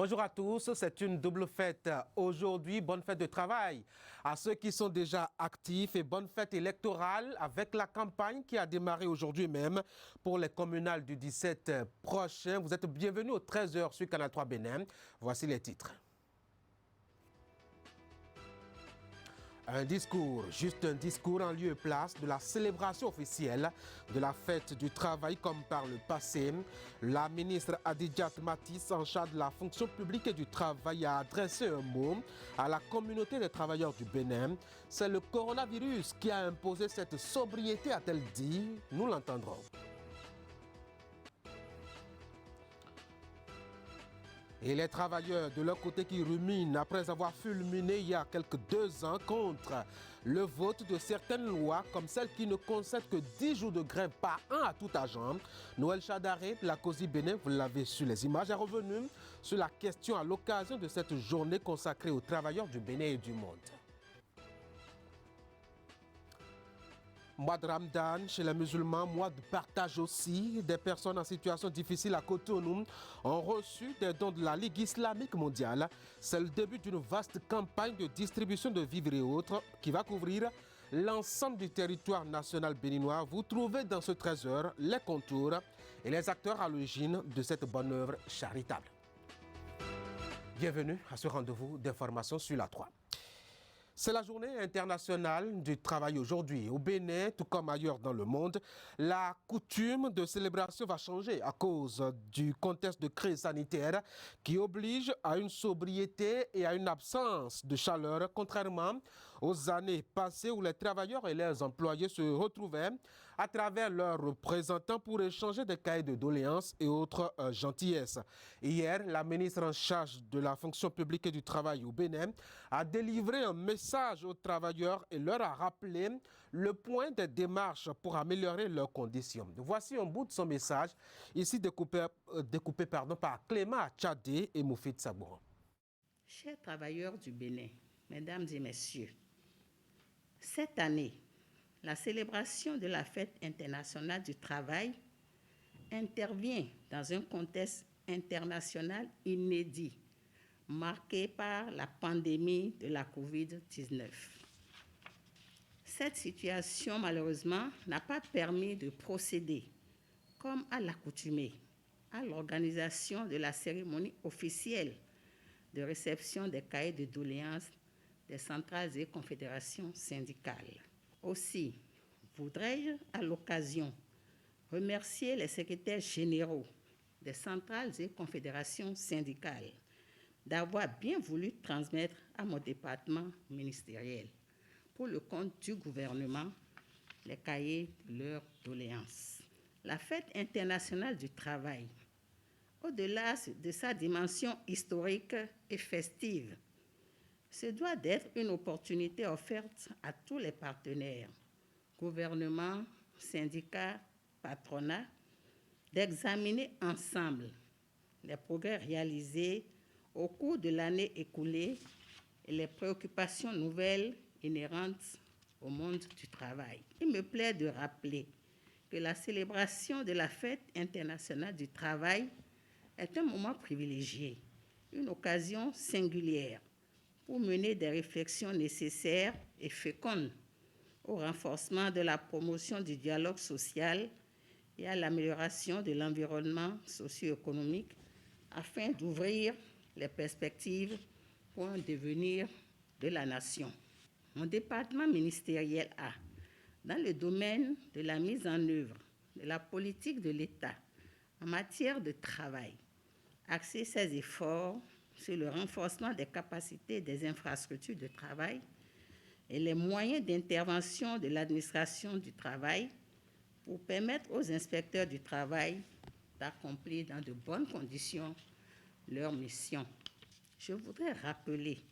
Bonjour à tous, c'est une double fête aujourd'hui. Bonne fête de travail à ceux qui sont déjà actifs et bonne fête électorale avec la campagne qui a démarré aujourd'hui même pour les communales du 17 prochain. Vous êtes bienvenus aux 13h sur Canal 3 Bénin. Voici les titres. Un discours, juste un discours en lieu et place de la célébration officielle de la fête du travail comme par le passé. La ministre Adidjat Matisse, en charge de la fonction publique et du travail, a adressé un mot à la communauté des travailleurs du Bénin. C'est le coronavirus qui a imposé cette sobriété, a-t-elle dit. Nous l'entendrons. Et les travailleurs de leur côté qui ruminent après avoir fulminé il y a quelques 2 ans contre le vote de certaines lois comme celle qui ne concède que 10 jours de grève par an à tout agent. Noël Chadaré de la COSI Bénin, vous l'avez sur les images, est revenu sur la question à l'occasion de cette journée consacrée aux travailleurs du Bénin et du monde. Mois de Ramadan chez les musulmans, mois de partage aussi. Des personnes en situation difficile à Cotonou ont reçu des dons de la Ligue islamique mondiale. C'est le début d'une vaste campagne de distribution de vivres et autres qui va couvrir l'ensemble du territoire national béninois. Vous trouvez dans ce 13h les contours et les acteurs à l'origine de cette bonne œuvre charitable. Bienvenue à ce rendez-vous d'information sur la 3. C'est la journée internationale du travail aujourd'hui. Au Bénin, tout comme ailleurs dans le monde, la coutume de célébration va changer à cause du contexte de crise sanitaire qui oblige à une sobriété et à une absence de chaleur, contrairement aux années passées où les travailleurs et leurs employés se retrouvaient à travers leurs représentants pour échanger des cahiers de doléances et autres gentillesses. Hier, la ministre en charge de la fonction publique et du travail au Bénin a délivré un message aux travailleurs et leur a rappelé le point des démarches pour améliorer leurs conditions. Voici un bout de son message, ici découpé par Clément Tchadé et Moufid Sabouran. Chers travailleurs du Bénin, mesdames et messieurs, cette année, la célébration de la Fête internationale du travail intervient dans un contexte international inédit, marqué par la pandémie de la COVID-19. Cette situation, malheureusement, n'a pas permis de procéder, comme à l'accoutumée, à l'organisation de la cérémonie officielle de réception des cahiers de doléances des centrales et confédérations syndicales. Aussi, voudrais-je, à l'occasion, remercier les secrétaires généraux des centrales et confédérations syndicales d'avoir bien voulu transmettre à mon département ministériel, pour le compte du gouvernement, les cahiers de leurs doléances. La Fête internationale du travail, au-delà de sa dimension historique et festive, se doit d'être une opportunité offerte à tous les partenaires, gouvernement, syndicats, patronat, d'examiner ensemble les progrès réalisés au cours de l'année écoulée et les préoccupations nouvelles inhérentes au monde du travail. Il me plaît de rappeler que la célébration de la Fête internationale du travail est un moment privilégié, une occasion singulière pour mener des réflexions nécessaires et fécondes au renforcement de la promotion du dialogue social et à l'amélioration de l'environnement socio-économique afin d'ouvrir les perspectives pour un devenir de la nation. Mon département ministériel a, dans le domaine de la mise en œuvre de la politique de l'État en matière de travail, axé ses efforts sur le renforcement des capacités des infrastructures de travail et les moyens d'intervention de l'administration du travail pour permettre aux inspecteurs du travail d'accomplir dans de bonnes conditions leur mission. Je voudrais rappeler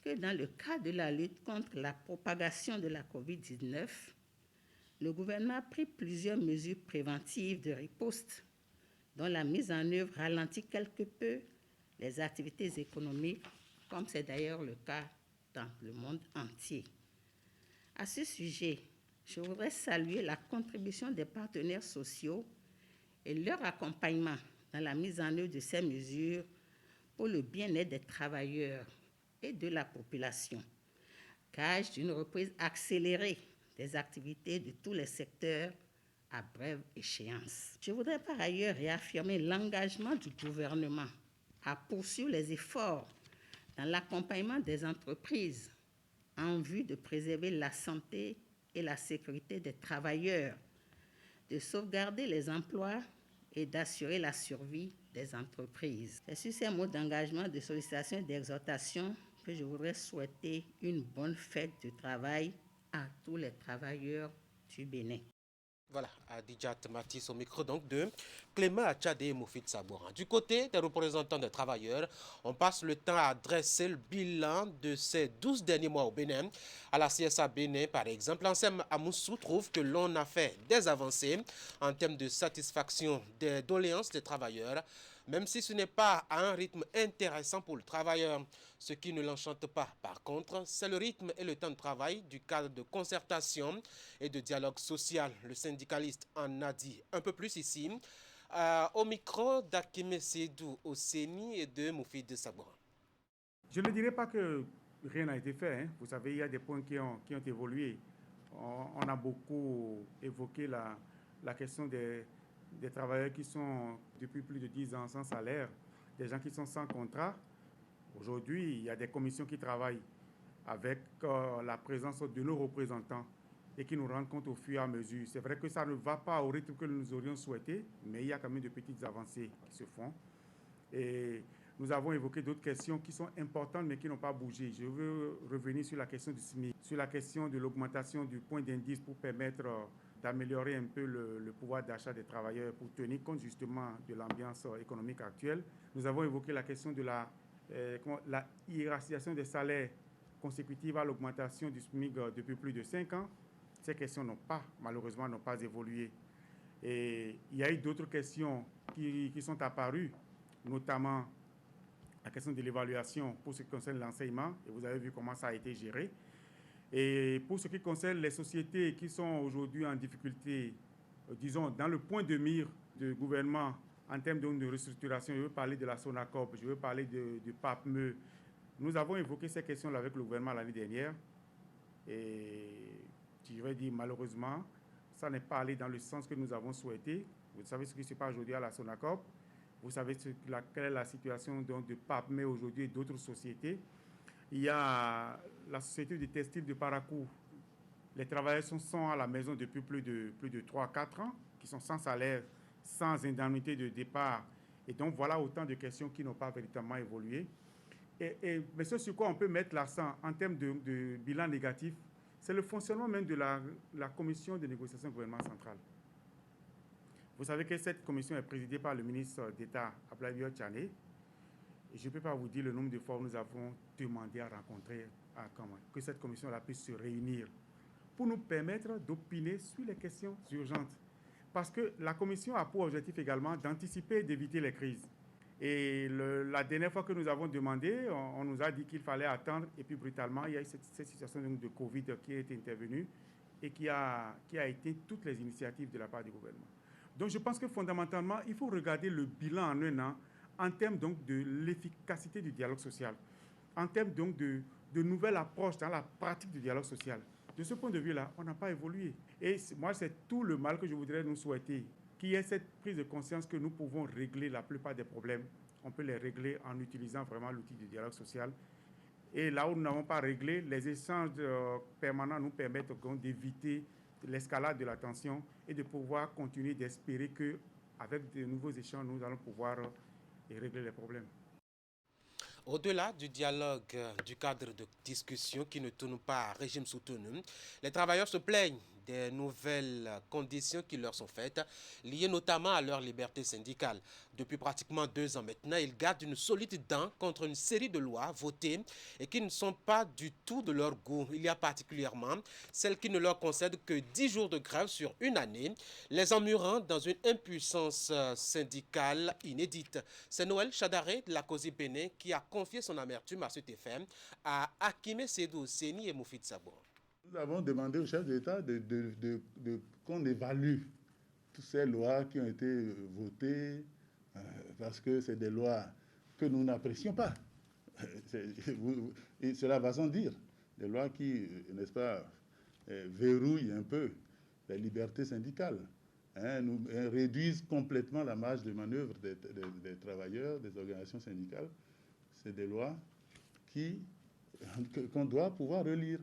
que dans le cadre de la lutte contre la propagation de la COVID-19, le gouvernement a pris plusieurs mesures préventives de riposte, dont la mise en œuvre ralentit quelque peu les activités économiques, comme c'est d'ailleurs le cas dans le monde entier. À ce sujet, je voudrais saluer la contribution des partenaires sociaux et leur accompagnement dans la mise en œuvre de ces mesures pour le bien-être des travailleurs et de la population, gage d'une reprise accélérée des activités de tous les secteurs à brève échéance. Je voudrais par ailleurs réaffirmer l'engagement du gouvernement à poursuivre les efforts dans l'accompagnement des entreprises en vue de préserver la santé et la sécurité des travailleurs, de sauvegarder les emplois et d'assurer la survie des entreprises. C'est sur ces mots d'engagement, de sollicitation et d'exhortation que je voudrais souhaiter une bonne fête du travail à tous les travailleurs du Bénin. Voilà, Adidjat Matis au micro donc de Clément Achadé et Moufid Sabouran. Du côté des représentants des travailleurs, on passe le temps à dresser le bilan de ces 12 derniers mois au Bénin. À la CSA Bénin, par exemple, Ansem Amoussou trouve que l'on a fait des avancées en termes de satisfaction des doléances des travailleurs, même si ce n'est pas à un rythme intéressant pour le travailleur. Ce qui ne l'enchante pas, par contre, c'est le rythme et le temps de travail du cadre de concertation et de dialogue social. Le syndicaliste en a dit un peu plus ici, au micro d'Akime Sédou Oseni et de Moufid Sabouran. Je ne dirais pas que rien n'a été fait. Hein. Vous savez, il y a des points qui ont évolué. On a beaucoup évoqué la question des travailleurs qui sont depuis plus de 10 ans sans salaire, des gens qui sont sans contrat. Aujourd'hui, il y a des commissions qui travaillent avec la présence de nos représentants et qui nous rendent compte au fur et à mesure. C'est vrai que ça ne va pas au rythme que nous aurions souhaité, mais il y a quand même de petites avancées qui se font. Et nous avons évoqué d'autres questions qui sont importantes mais qui n'ont pas bougé. Je veux revenir sur la question du SMIC, sur la question de l'augmentation du point d'indice pour permettre d'améliorer un peu le pouvoir d'achat des travailleurs pour tenir compte justement de l'ambiance économique actuelle. Nous avons évoqué la question de la hiérarchisation des salaires consécutive à l'augmentation du SMIC depuis plus de 5 ans. Ces questions malheureusement n'ont pas évolué. Et il y a eu d'autres questions qui sont apparues, notamment la question de l'évaluation pour ce qui concerne l'enseignement, et vous avez vu comment ça a été géré. Et pour ce qui concerne les sociétés qui sont aujourd'hui en difficulté, disons, dans le point de mire du gouvernement en termes de restructuration, je veux parler de la Sonacop, je veux parler du PAPME. Nous avons évoqué ces questions-là avec le gouvernement l'année dernière. Et je vais dire, malheureusement, ça n'est pas allé dans le sens que nous avons souhaité. Vous savez ce qui se passe aujourd'hui à la Sonacop. Vous savez quelle est la situation donc, de PAPME aujourd'hui et d'autres sociétés. Il y a la société de textile de Parakou. Les travailleurs sont à la maison depuis plus de 3-4 ans, qui sont sans salaire, sans indemnité de départ. Et donc, voilà autant de questions qui n'ont pas véritablement évolué. Mais ce sur quoi on peut mettre l'accent en termes de bilan négatif, c'est le fonctionnement même de la commission de négociation gouvernement central. Vous savez que cette commission est présidée par le ministre d'État, Ablaye Tchane. Et je ne peux pas vous dire le nombre de fois où nous avons demandé à rencontrer que cette commission-là puisse se réunir pour nous permettre d'opiner sur les questions urgentes. Parce que la commission a pour objectif également d'anticiper et d'éviter les crises. Et la dernière fois que nous avons demandé, on nous a dit qu'il fallait attendre. Et puis brutalement, il y a eu cette situation de Covid qui est intervenue et qui a éteint toutes les initiatives de la part du gouvernement. Donc je pense que fondamentalement, il faut regarder le bilan en un an en termes donc de l'efficacité du dialogue social, en termes donc de nouvelles approches dans la pratique du dialogue social. De ce point de vue-là, on n'a pas évolué. Et moi, c'est tout le mal que je voudrais nous souhaiter, qu'il y ait cette prise de conscience que nous pouvons régler la plupart des problèmes. On peut les régler en utilisant vraiment l'outil du dialogue social. Et là où nous n'avons pas réglé, les échanges permanents nous permettent donc d'éviter l'escalade de la tension et de pouvoir continuer d'espérer qu'avec de nouveaux échanges, nous allons pouvoir régler les problèmes. Au-delà du dialogue, du cadre de discussion qui ne tourne pas à régime soutenu, les travailleurs se plaignent des nouvelles conditions qui leur sont faites, liées notamment à leur liberté syndicale. Depuis pratiquement 2 ans maintenant, ils gardent une solide dent contre une série de lois votées et qui ne sont pas du tout de leur goût. Il y a particulièrement celles qui ne leur concèdent que 10 jours de grève sur une année, les emmurant dans une impuissance syndicale inédite. C'est Noël Chadaré de la COSI Bénin qui a confié son amertume à cet effet à Akime Sédou Oseni et Moufid Sabouran. Nous avons demandé au chef de l'État qu'on évalue toutes ces lois qui ont été votées, parce que c'est des lois que nous n'apprécions pas. Et cela va sans dire. Des lois qui, n'est-ce pas, verrouillent un peu les libertés syndicales, nous réduisent complètement la marge de manœuvre des travailleurs, des organisations syndicales. C'est des lois qu'on doit pouvoir relire.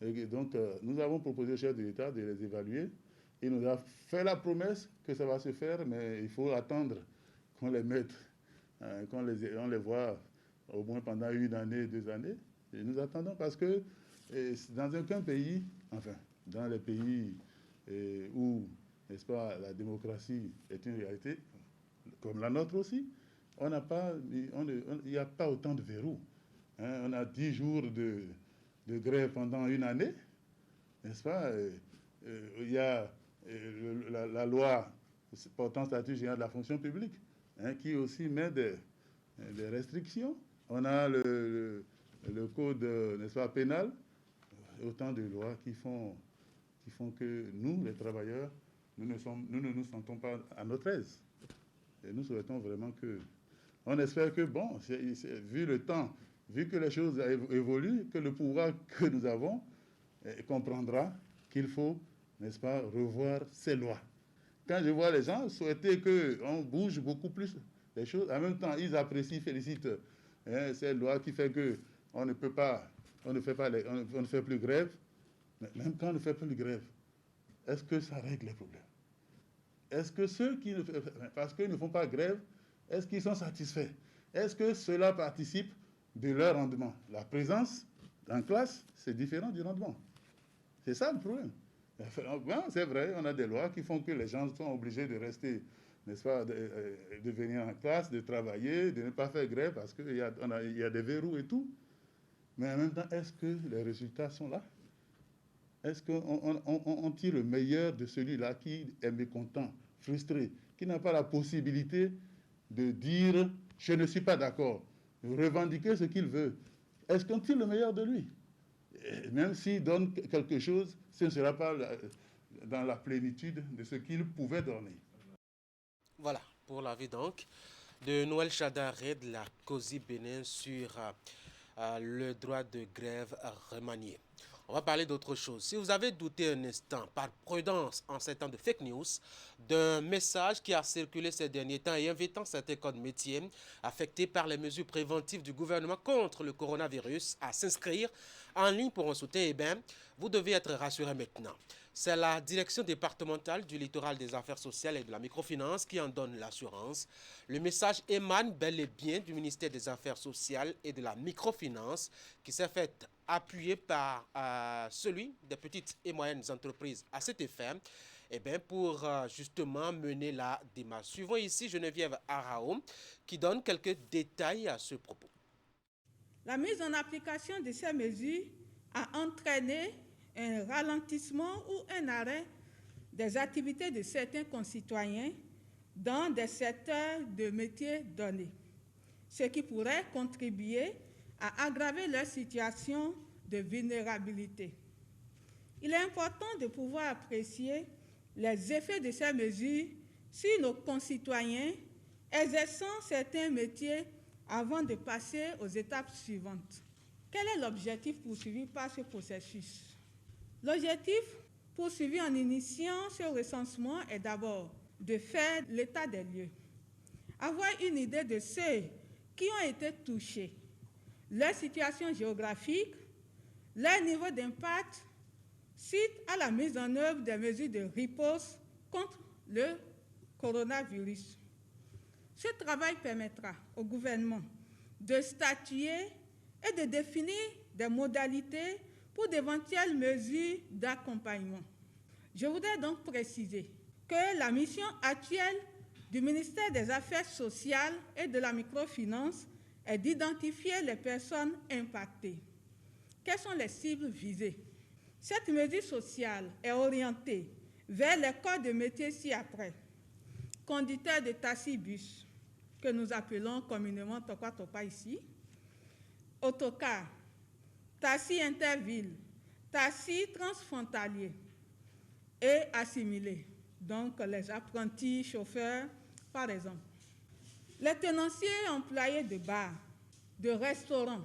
Et donc, nous avons proposé au chef de l'État de les évaluer. Il nous a fait la promesse que ça va se faire, mais il faut attendre qu'on les mette, on les voit au moins pendant 1 année, 2 années. Et nous attendons parce que dans aucun pays, enfin, dans les pays où, n'est-ce pas, la démocratie est une réalité, comme la nôtre aussi, il n'y a pas autant de verrous. On a 10 jours de grève pendant 1 année, n'est-ce pas? Il y a la loi portant statut général de la fonction publique, qui aussi met des restrictions. On a le code, n'est-ce pas, pénal, autant de lois qui font que nous, les travailleurs, nous ne nous sentons pas à notre aise. Et nous souhaitons vraiment que... On espère que, bon, vu le temps, vu que les choses évoluent, que le pouvoir que nous avons comprendra qu'il faut, n'est-ce pas, revoir ces lois. Quand je vois les gens souhaiter qu'on bouge beaucoup plus les choses, en même temps, ils apprécient, félicitent ces lois qui fait qu'on ne peut pas, on ne fait plus grève. Mais même quand on ne fait plus grève, est-ce que ça règle les problèmes? Est-ce que ceux qui parce qu'ils ne font pas grève, est-ce qu'ils sont satisfaits? Est-ce que cela participe de leur rendement? La présence en classe, c'est différent du rendement. C'est ça le problème. C'est vrai, on a des lois qui font que les gens sont obligés de rester, n'est-ce pas, de venir en classe, de travailler, de ne pas faire grève parce qu'il y a des verrous et tout. Mais en même temps, est-ce que les résultats sont là? Est-ce qu'on tire le meilleur de celui-là qui est mécontent, frustré, qui n'a pas la possibilité de dire « je ne suis pas d'accord », revendiquer ce qu'il veut? Est-ce qu'on tire le meilleur de lui? Et même s'il donne quelque chose, ce ne sera pas dans la plénitude de ce qu'il pouvait donner. Voilà, pour l'avis donc de Noël Chadaré de la COSI Bénin sur le droit de grève remanié. On va parler d'autre chose. Si vous avez douté un instant, par prudence en ces temps de fake news, d'un message qui a circulé ces derniers temps et invitant certains corps de métier affectés par les mesures préventives du gouvernement contre le coronavirus à s'inscrire en ligne pour un soutien, eh bien, vous devez être rassuré maintenant. C'est la direction départementale du littoral des affaires sociales et de la microfinance qui en donne l'assurance. Le message émane bel et bien du ministère des Affaires sociales et de la microfinance qui s'est fait appuyer par celui des petites et moyennes entreprises à cet effet, eh bien, pour justement mener la démarche. Suivons ici Geneviève Arao qui donne quelques détails à ce propos. La mise en application de ces mesures a entraîné un ralentissement ou un arrêt des activités de certains concitoyens dans des secteurs de métiers donnés, ce qui pourrait contribuer à aggraver leur situation de vulnérabilité. Il est important de pouvoir apprécier les effets de ces mesures sur nos concitoyens exerçant certains métiers avant de passer aux étapes suivantes. Quel est l'objectif poursuivi par ce processus? L'objectif poursuivi en initiant ce recensement est d'abord de faire l'état des lieux, avoir une idée de ceux qui ont été touchés, leur situation géographique, leur niveau d'impact suite à la mise en œuvre des mesures de riposte contre le coronavirus. Ce travail permettra au gouvernement de statuer et de définir des modalités pour d'éventuelles mesures d'accompagnement. Je voudrais donc préciser que la mission actuelle du ministère des Affaires sociales et de la microfinance est d'identifier les personnes impactées. Quelles sont les cibles visées? Cette mesure sociale est orientée vers les corps de métier ci-après. Conducteurs de taxi-bus, que nous appelons communément Toka ici, autocar, taxi interville, taxi transfrontalier et assimilés, donc les apprentis chauffeurs par exemple. Les tenanciers employés de bars, de restaurants,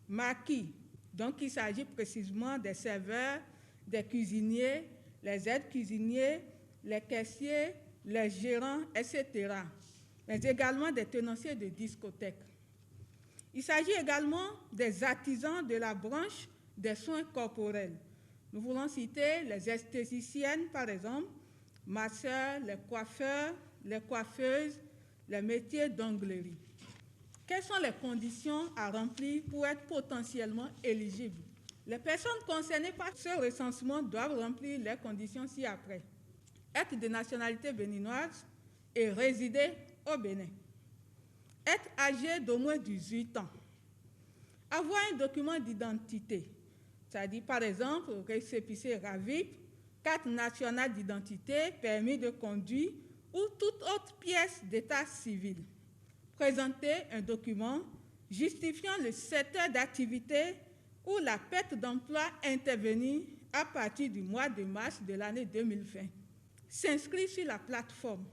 maquis, donc il s'agit précisément des serveurs, des cuisiniers, les aides cuisiniers, les caissiers, les gérants, etc., mais également des tenanciers de discothèques. Il s'agit également des artisans de la branche des soins corporels. Nous voulons citer les esthéticiennes, par exemple, masseurs, les coiffeurs, les coiffeuses, les métiers d'onglerie. Quelles sont les conditions à remplir pour être potentiellement éligibles? Les personnes concernées par ce recensement doivent remplir les conditions ci-après. Être de nationalité béninoise et résider au Bénin. Être âgé d'au moins 18 ans. Avoir un document d'identité, c'est-à-dire par exemple récépissé RAVIP, carte nationale d'identité, permis de conduire ou toute autre pièce d'état civil. Présenter un document justifiant le secteur d'activité ou la perte d'emploi intervenue à partir du mois de mars de l'année 2020. S'inscrire sur la plateforme.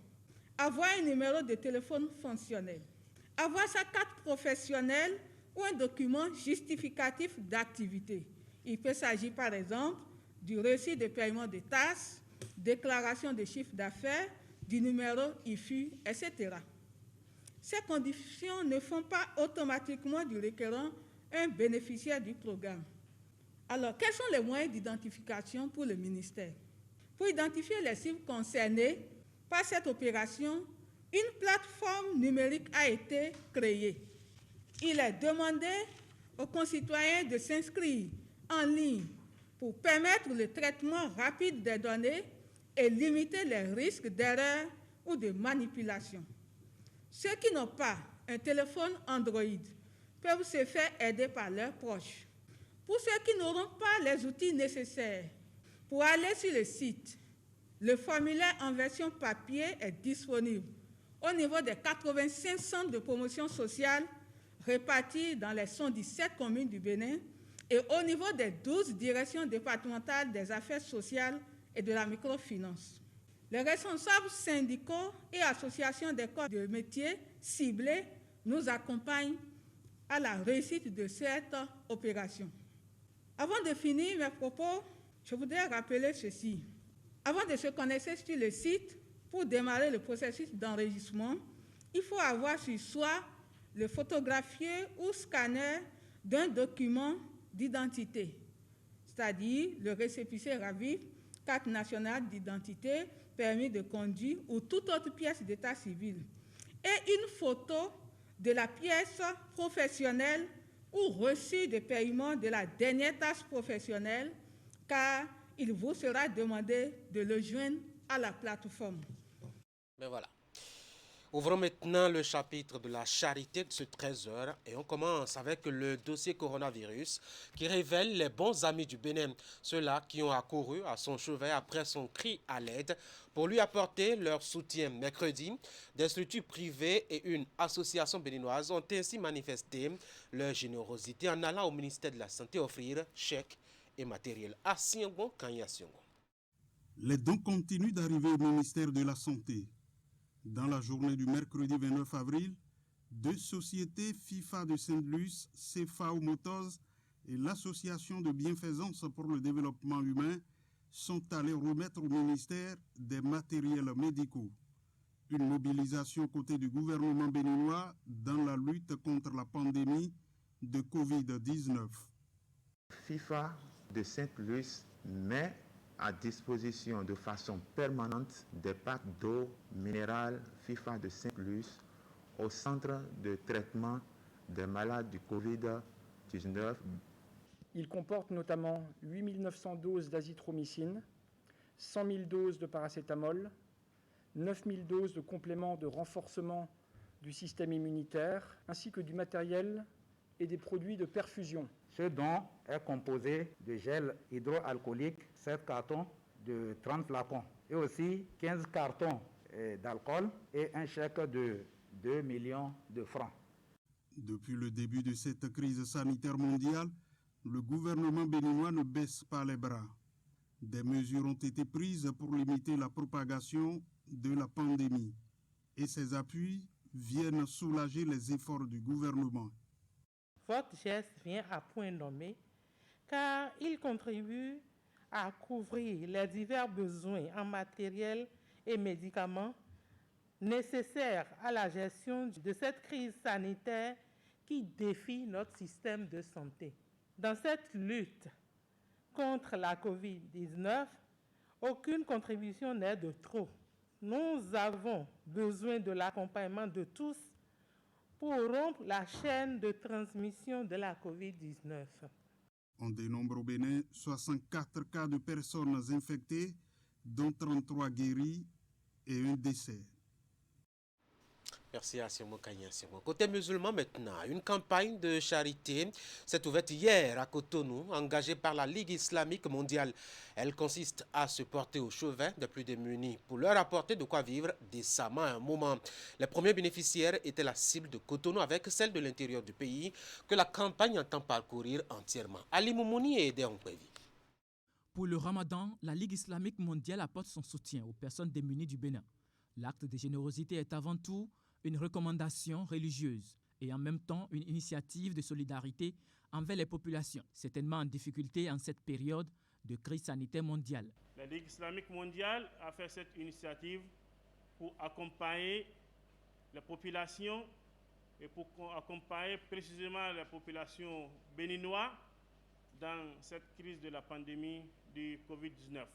Avoir un numéro de téléphone fonctionnel. Avoir sa carte professionnelle ou un document justificatif d'activité. Il peut s'agir par exemple du reçu de paiement de taxes, déclaration de chiffre d'affaires, du numéro IFU, etc. Ces conditions ne font pas automatiquement du requérant un bénéficiaire du programme. Alors, quels sont les moyens d'identification pour le ministère? Pour identifier les cibles concernées par cette opération, une plateforme numérique a été créée. Il est demandé aux concitoyens de s'inscrire en ligne pour permettre le traitement rapide des données et limiter les risques d'erreur ou de manipulation. Ceux qui n'ont pas un téléphone Android peuvent se faire aider par leurs proches. Pour ceux qui n'auront pas les outils nécessaires pour aller sur le site, le formulaire en version papier est disponible au niveau des 85 centres de promotion sociale répartis dans les 117 communes du Bénin et au niveau des 12 directions départementales des affaires sociales et de la microfinance. Les responsables syndicaux et associations des corps de métiers ciblés nous accompagnent à la réussite de cette opération. Avant de finir mes propos, je voudrais rappeler ceci. Avant de se connecter sur le site, pour démarrer le processus d'enregistrement, il faut avoir sur soi le photographié ou scanner d'un document d'identité, c'est-à-dire le récépissé RAVIP, carte nationale d'identité, permis de conduire ou toute autre pièce d'état civil, et une photo de la pièce professionnelle ou reçu de paiement de la dernière tâche professionnelle, car il vous sera demandé de le joindre à la plateforme. Mais voilà. Ouvrons maintenant le chapitre de la charité de ce 13h et on commence avec le dossier coronavirus qui révèle les bons amis du Bénin, ceux-là qui ont accouru à son chevet après son cri à l'aide pour lui apporter leur soutien. Mercredi, des structures privées et une association béninoise ont ainsi manifesté leur générosité en allant au ministère de la Santé offrir chèques et matériel. Asiengo Kanyasiengo. Les dons continuent d'arriver au ministère de la Santé. Dans la journée du mercredi 29 avril, deux sociétés FIFA de Saint-Luce, CFAO Motors et l'Association de bienfaisance pour le développement humain sont allés remettre au ministère des matériels médicaux. Une mobilisation côté du gouvernement béninois dans la lutte contre la pandémie de Covid-19. FIFA de Saint-Luce met à disposition de façon permanente des packs d'eau minérale FIFA de Saint-Luce au centre de traitement des malades du Covid-19. Il comporte notamment 8 900 doses d'azithromycine, 100 000 doses de paracétamol, 9 000 doses de compléments de renforcement du système immunitaire, ainsi que du matériel et des produits de perfusion. Ce don est composé de gel hydroalcoolique, 7 cartons de 30 flacons et aussi 15 cartons d'alcool et un chèque de 2 millions de francs. Depuis le début de cette crise sanitaire mondiale, le gouvernement béninois ne baisse pas les bras. Des mesures ont été prises pour limiter la propagation de la pandémie. Et ces appuis viennent soulager les efforts du gouvernement. Votre geste vient à point nommé car il contribue à couvrir les divers besoins en matériel et médicaments nécessaires à la gestion de cette crise sanitaire qui défie notre système de santé. Dans cette lutte contre la COVID-19, aucune contribution n'est de trop. Nous avons besoin de l'accompagnement de tous pour rompre la chaîne de transmission de la COVID-19. On dénombre au Bénin 64 cas de personnes infectées, dont 33 guéris et un décès. Merci à Simo Kanya. Côté musulman maintenant, une campagne de charité s'est ouverte hier à Cotonou, engagée par la Ligue islamique mondiale. Elle consiste à se porter au chevet des plus démunis pour leur apporter de quoi vivre décemment à un moment. Les premiers bénéficiaires étaient la cible de Cotonou avec celle de l'intérieur du pays que la campagne entend parcourir entièrement. Ali Moumouni et Edé Prévi. Pour le Ramadan, la Ligue islamique mondiale apporte son soutien aux personnes démunies du Bénin. L'acte de générosité est avant tout une recommandation religieuse et en même temps une initiative de solidarité envers les populations, certainement en difficulté en cette période de crise sanitaire mondiale. La Ligue islamique mondiale a fait cette initiative pour accompagner les populations et pour accompagner précisément la population béninoise dans cette crise de la pandémie du Covid-19.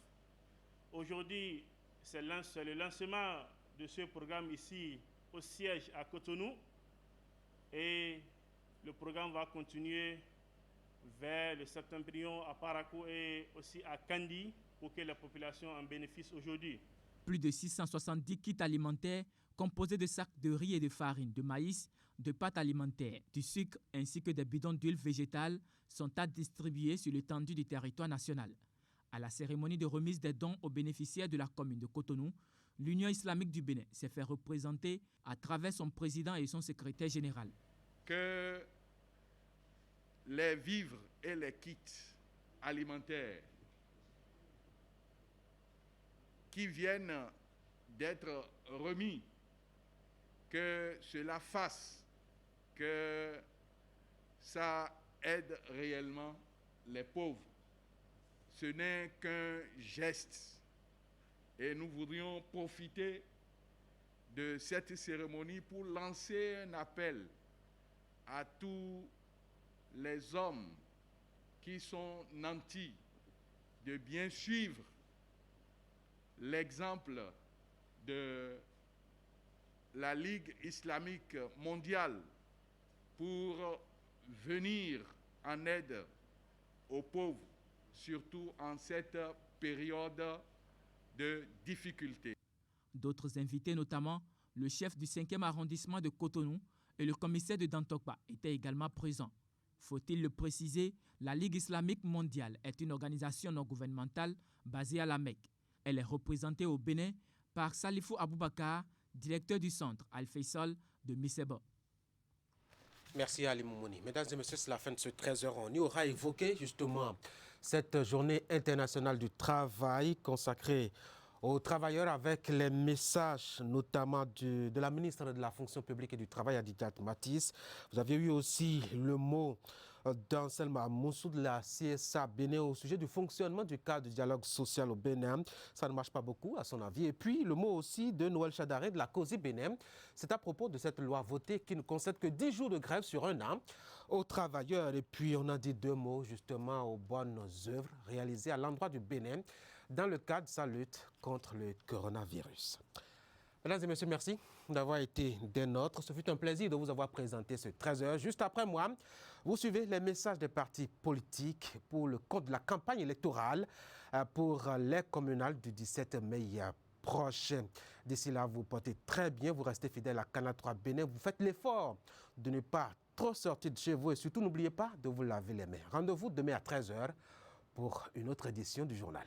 Aujourd'hui, c'est le lancement de ce programme ici au siège à Cotonou et le programme va continuer vers le Septembrion à Parakou et aussi à Kandi pour que la population en bénéficie aujourd'hui. Plus de 670 kits alimentaires composés de sacs de riz et de farine, de maïs, de pâtes alimentaires, du sucre ainsi que des bidons d'huile végétale sont à distribuer sur l'étendue du territoire national. À la cérémonie de remise des dons aux bénéficiaires de la commune de Cotonou, l'Union islamique du Bénin s'est fait représenter à travers son président et son secrétaire général. Que les vivres et les kits alimentaires qui viennent d'être remis, que cela fasse que ça aide réellement les pauvres. Ce n'est qu'un geste. Et nous voudrions profiter de cette cérémonie pour lancer un appel à tous les hommes qui sont nantis de bien suivre l'exemple de la Ligue islamique mondiale pour venir en aide aux pauvres, surtout en cette période de difficultés. D'autres invités, notamment le chef du 5e arrondissement de Cotonou et le commissaire de Dantokba, étaient également présents. Faut-il le préciser, la Ligue islamique mondiale est une organisation non gouvernementale basée à la Mecque. Elle est représentée au Bénin par Salifou Aboubakar, directeur du centre Al-Faisal de Misseba. Merci Ali Moumouni. Mesdames et messieurs, c'est la fin de ce 13h. On y aura évoqué justement cette journée internationale du travail consacrée aux travailleurs avec les messages notamment de la ministre de la fonction publique et du travail, Adidat Matisse. Vous avez eu aussi le mot d'Anselma Moussou de la CSA Bénin au sujet du fonctionnement du cadre de dialogue social au Bénin. Ça ne marche pas beaucoup à son avis. Et puis le mot aussi de Noël Chadaré de la COSI Bénin. C'est à propos de cette loi votée qui ne concède que 10 jours de grève sur un an aux travailleurs. Et puis on a dit 2 mots justement aux bonnes œuvres réalisées à l'endroit du Bénin dans le cadre de sa lutte contre le coronavirus. Mesdames et messieurs, merci d'avoir été des nôtres. Ce fut un plaisir de vous avoir présenté ce 13h. Juste après moi, vous suivez les messages des partis politiques pour le compte de la campagne électorale pour les communales du 17 mai prochain. D'ici là, vous portez très bien, vous restez fidèles à Canal 3 Bénin. Vous faites l'effort de ne pas trop sortir de chez vous et surtout n'oubliez pas de vous laver les mains. Rendez-vous demain à 13h pour une autre édition du journal.